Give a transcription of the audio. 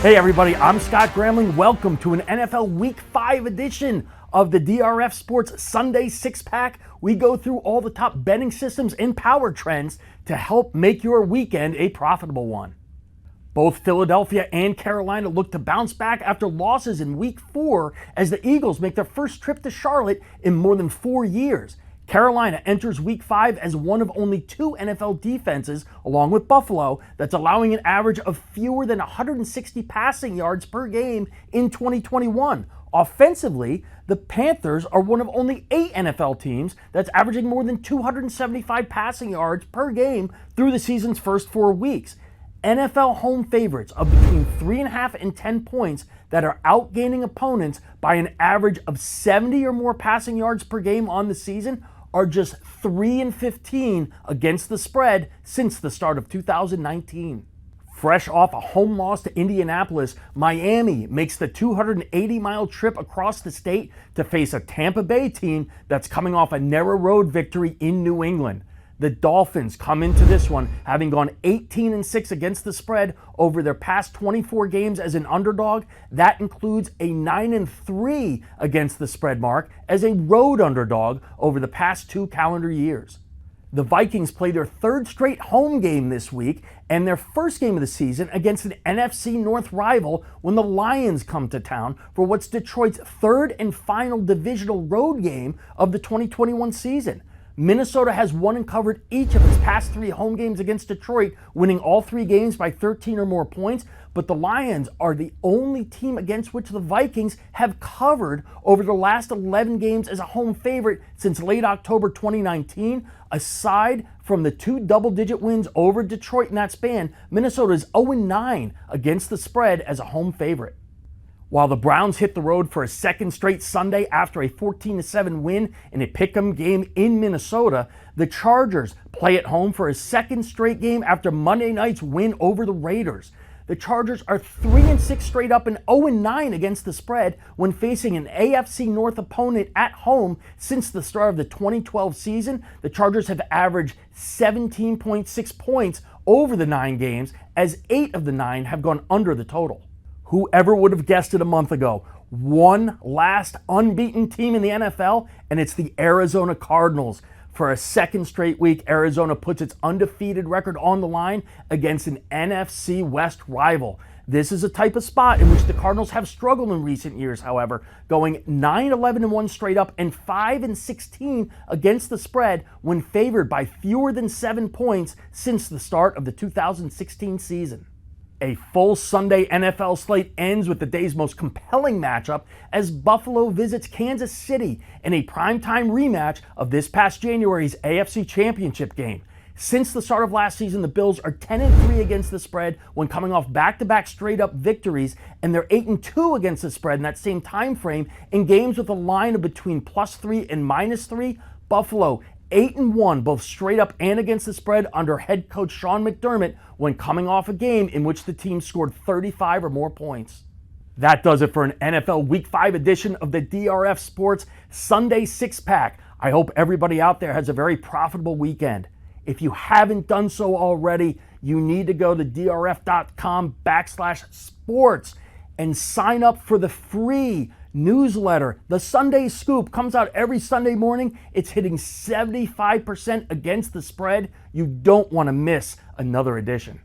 Hey everybody, I'm Scott Gramling. Welcome to an NFL Week 5 edition of the DRF Sports Sunday Six Pack. We go through all the top betting systems and power trends to help make your weekend a profitable one. Both Philadelphia and Carolina look to bounce back after losses in Week 4 as the Eagles make their first trip to Charlotte in more than 4 years. Carolina enters Week 5 as one of only 2 NFL defenses, along with Buffalo, that's allowing an average of fewer than 160 passing yards per game in 2021. Offensively, the Panthers are one of only 8 NFL teams that's averaging more than 275 passing yards per game through the season's first 4 weeks. NFL home favorites of between 3.5 and 10 points that are outgaining opponents by an average of 70 or more passing yards per game on the season are just 3-15 against the spread since the start of 2019. Fresh off a home loss to Indianapolis, Miami makes the 280-mile trip across the state to face a Tampa Bay team that's coming off a narrow road victory in New England. The Dolphins come into this one having gone 18-6 against the spread over their past 24 games as an underdog. That includes a 9-3 against the spread mark as a road underdog over the past 2 calendar years. The Vikings play their 3rd straight home game this week and their first game of the season against an NFC North rival when the Lions come to town for what's Detroit's 3rd and final divisional road game of the 2021 season. Minnesota has won and covered each of its past 3 home games against Detroit, winning all 3 games by 13 or more points, but the Lions are the only team against which the Vikings have covered over the last 11 games as a home favorite since late October 2019. Aside from the 2 double-digit wins over Detroit in that span, Minnesota is 0-9 against the spread as a home favorite. While the Browns hit the road for a 2nd straight Sunday after a 14-7 win in a pick'em game in Minnesota, the Chargers play at home for a 2nd straight game after Monday night's win over the Raiders. The Chargers are 3-6 straight up and 0-9 against the spread when facing an AFC North opponent at home since the start of the 2012 season. The Chargers have averaged 17.6 points over the 9 games, as 8 of the 9 have gone under the total. Whoever would have guessed it a month ago? One last unbeaten team in the NFL, and it's the Arizona Cardinals. For a 2nd straight week, Arizona puts its undefeated record on the line against an NFC West rival. This is a type of spot in which the Cardinals have struggled in recent years, however, going 9-11-1 straight up and 5-16 against the spread when favored by fewer than 7 points since the start of the 2016 season. A full Sunday NFL slate ends with the day's most compelling matchup as Buffalo visits Kansas City in a primetime rematch of this past January's AFC Championship game. Since the start of last season, the Bills are 10-3 against the spread when coming off back-to-back straight-up victories, and they're 8-2 against the spread in that same time frame in games with a line of between +3 and -3. Buffalo 8-1, both straight up and against the spread under head coach Sean McDermott when coming off a game in which the team scored 35 or more points. That does it for an NFL Week 5 edition of the DRF Sports Sunday Six Pack. I hope everybody out there has a very profitable weekend. If you haven't done so already, you need to go to drf.com/sports and sign up for the free newsletter. The Sunday Scoop comes out every Sunday morning. It's hitting 75% against the spread. You don't want to miss another edition.